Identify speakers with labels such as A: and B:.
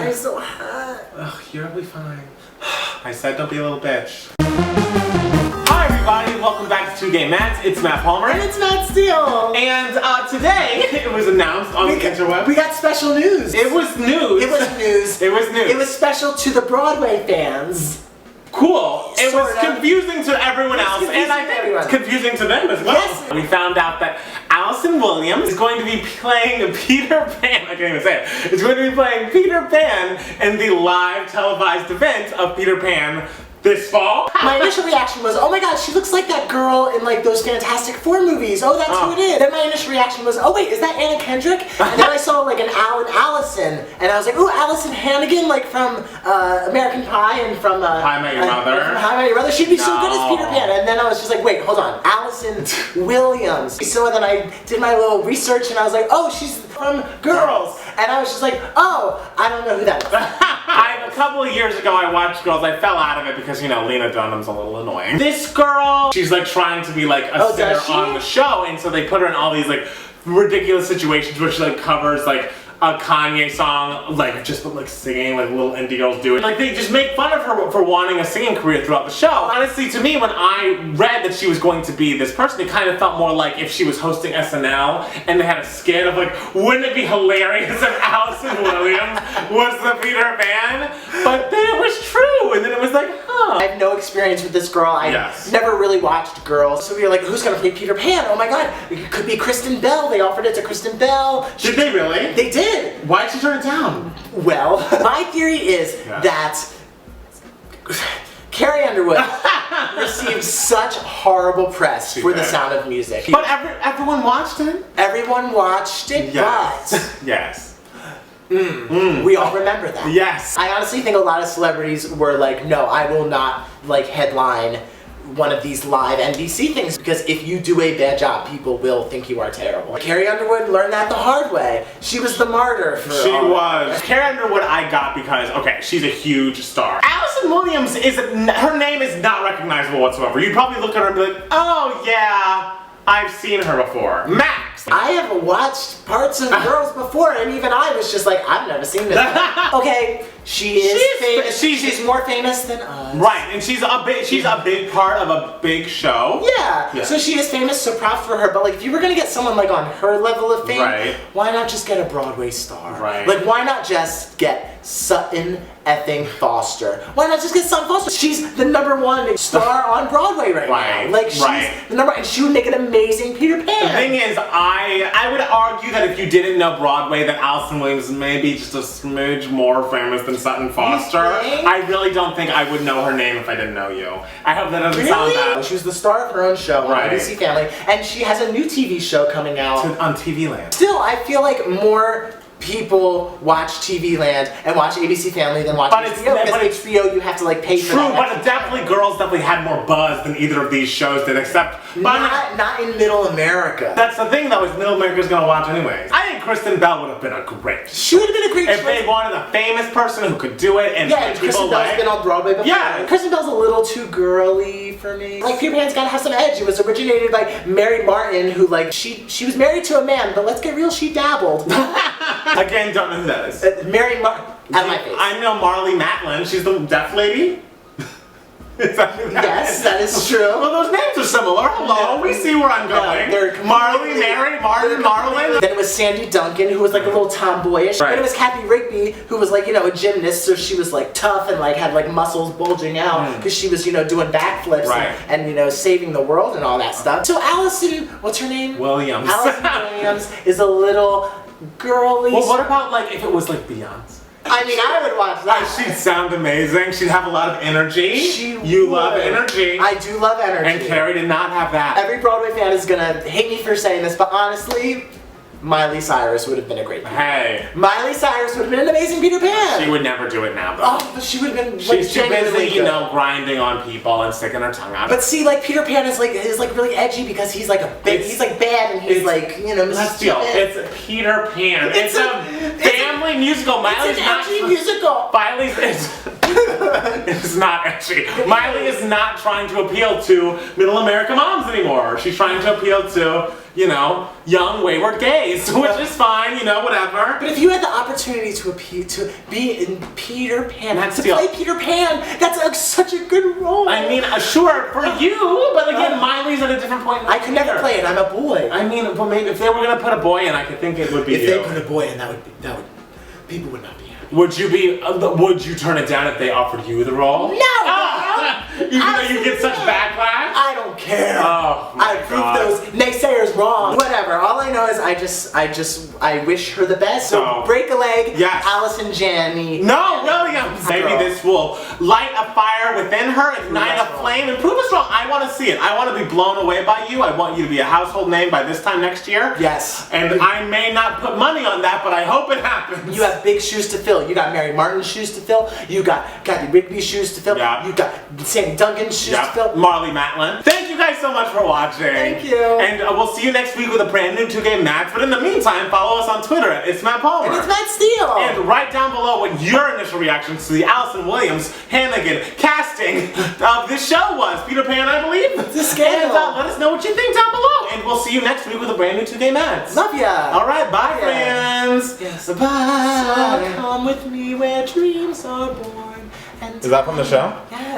A: Why is it so hot?
B: Ugh, you'll be fine. I said don't be a little bitch. Hi everybody, welcome back to Two Gay Mats. It's Matt Palmer.
A: And it's Matt Steele.
B: And today, it was announced on the interweb.
A: We got special news.
B: It was news.
A: It was news.
B: It was news.
A: It was special to the Broadway fans.
B: Cool. It was confusing to everyone else, and I think it's confusing to them as well.
A: Yes.
B: We found out that Allison Williams is going to be playing Peter Pan. I can't even say it. Is going to be playing Peter Pan in the live televised event of Peter Pan this fall.
A: My initial reaction was, oh my god, she looks like that girl in like those Fantastic Four movies. Oh, that's who it is. Then my initial reaction was, oh wait, is that Anna Kendrick? And then I saw like an Allison, and I was like, ooh, Allison Hannigan, like from American Pie and from
B: How I Met Your Mother.
A: From How I Met Your Mother. She'd be so good as Peter Pan. And then I was just like, wait, hold on, Allison Williams. So then I did my little research, and I was like, oh, she's from Girls. And I was just like, oh, I don't know who that is.
B: A couple of years ago, I watched Girls. I fell out of it because, you know, Lena Dunham's a little annoying. This girl, she's like trying to be like a singer on the show, and so they put her in all these like ridiculous situations where she like covers like a Kanye song, like just like singing like little indie girls do it. Like they just make fun of her for wanting a singing career throughout the show. Honestly, to me, when I read that she was going to be this person, it kind of felt more like if she was hosting SNL and they had a skit of like, wouldn't it be hilarious if Allison Williams was the Peter Pan? But then it was true, and then it was like, huh.
A: I have no experience with this girl. I never really watched Girls. So we were like, who's gonna play Peter Pan? Oh my god, it could be Kristen Bell. They offered it to Kristen Bell.
B: Did they really?
A: They did.
B: Why'd she turn it down?
A: Well, my theory is that Carrie Underwood received such horrible press for The Sound of Music.
B: But everyone watched it?
A: Everyone watched it, but...
B: Yes.
A: We all remember that.
B: Yes.
A: I honestly think a lot of celebrities were like, no, I will not like headline one of these live NBC things, because if you do a bad job, people will think you are terrible. Carrie Underwood learned that the hard way. She was the martyr for
B: She was. Carrie Underwood I got because, okay, she's a huge star. Allison Williams, her name is not recognizable whatsoever. You'd probably look at her and be like, oh yeah, I've seen her before. Max!
A: I have watched parts of Girls before, and even I was just like, I've never seen this. Okay, she is famous. She's more famous than us.
B: Right, and she's a big part of a big show.
A: Yeah. So she is famous, so props for her. But like, if you were gonna get someone like on her level of fame, why not just get a Broadway star?
B: Right.
A: Like, why not just get Sutton effing Foster? Why not just get Sutton Foster? She's the #1 star on Broadway right now. Like, she's the #1, and she would make an amazing Peter Pan.
B: The thing is, I would argue that if you didn't know Broadway, that Allison Williams may be just a smidge more famous than Sutton Foster. I really don't think I would know her name if I didn't know you. I hope that doesn't sound bad.
A: She was the star of her own show on NBC Family, and she has a new TV show coming out
B: on TV Land.
A: Still, I feel like more people watch TV Land and watch ABC Family than watch HBO, because HBO you have to like pay for that.
B: True, but Girls definitely had more buzz than either of these shows did, except
A: not in Middle America.
B: That's the thing though, is Middle America's gonna watch anyways. I think Kristen Bell would have been a great.
A: She would have been a great
B: if they wanted a famous person who could do it and
A: Kristen Bell's been on Broadway before.
B: Yeah.
A: Kristen Bell's a little too girly for me. Like, Peter Pan's gotta have some edge. It was originated by Mary Martin, who like she was married to a man, but let's get real, she dabbled.
B: Again, don't know who that is.
A: Mary Martin. Out of my face.
B: I know Marley Matlin. She's the deaf lady.
A: Yes, that is true.
B: Well, those names are similar. Hello, we see where I'm going. Marley, Mary, Martin, Marlin.
A: Then it was Sandy Duncan, who was like a little tomboyish. Then it was Kathy Rigby, who was like, you know, a gymnast, so she was like tough and like had like muscles bulging out because she was, you know, doing backflips and, you know, saving the world and all that stuff. So Allison, what's her name?
B: Williams.
A: Allison Williams is a little girly.
B: Well, what about like if it was like Beyonce?
A: I mean, I would watch that.
B: She'd sound amazing. She'd have a lot of energy. You love energy.
A: I do love energy.
B: And Carrie did not have that.
A: Every Broadway fan is gonna hate me for saying this, but honestly, Miley Cyrus would have been a great Peter Pan. Miley Cyrus would have been an amazing Peter Pan.
B: She would never do it now, though.
A: Oh, but she would have been.
B: She's too busy, you know, grinding on people and sticking her tongue out.
A: But see, like Peter Pan is like really edgy because he's like he's like bad and he's like, you know,
B: let's deal. It's Peter Pan. It's a family musical. Miley's not
A: edgy musical.
B: Miley's it's not edgy. Miley is not trying to appeal to middle America moms anymore. She's trying to appeal to, you know, young wayward gays, which is fine, you know, whatever.
A: But if you had the opportunity to be in Peter Pan,
B: That's
A: to play Peter Pan, that's such a good role.
B: I mean, sure, for you, but again, Miley's at a different point in
A: I could never play it. I'm a boy.
B: I mean, well, maybe if they were gonna put a boy in, I could think it would be
A: If
B: you.
A: they put a boy in, people would not be happy.
B: Would you turn it down if they offered you the role?
A: No!
B: Even though you get such backlash?
A: I don't care.
B: Oh, my
A: I prove
B: God.
A: those naysayers wrong. Whatever. All I know is I wish her the best. So break a leg,
B: yes.
A: Allison Janney.
B: No, Williams. Maybe this will light a fire within her, ignite a flame, and prove us wrong. I want to see it. I want to be blown away by you. I want you to be a household name by this time next year.
A: Yes.
B: And I may not put money on that, but I hope it happens.
A: You have big shoes to fill. You got Mary Martin's shoes to fill. You got Kathy Rigby's shoes to fill.
B: Yeah.
A: You got Sandy Duncan's shoes to fill.
B: Marley Matlin. Thank you guys so much for watching.
A: Thank you.
B: And we'll see you next week with a brand new 2Game Mats. But in the meantime, follow us on Twitter at It's Matt Palmer.
A: And it's Matt Steele.
B: And write down below what your initial reactions to the Allison Williams Hannigan casting of this show was. Peter Pan, I believe.
A: It's a scandal.
B: And let us know what you think down below. And we'll see you next week with a brand new 2Game Mats.
A: Love ya.
B: All right, bye, friends.
A: Yes.
B: Bye.
A: So come with me where dreams are born.
B: Is that from the show?
A: Yeah.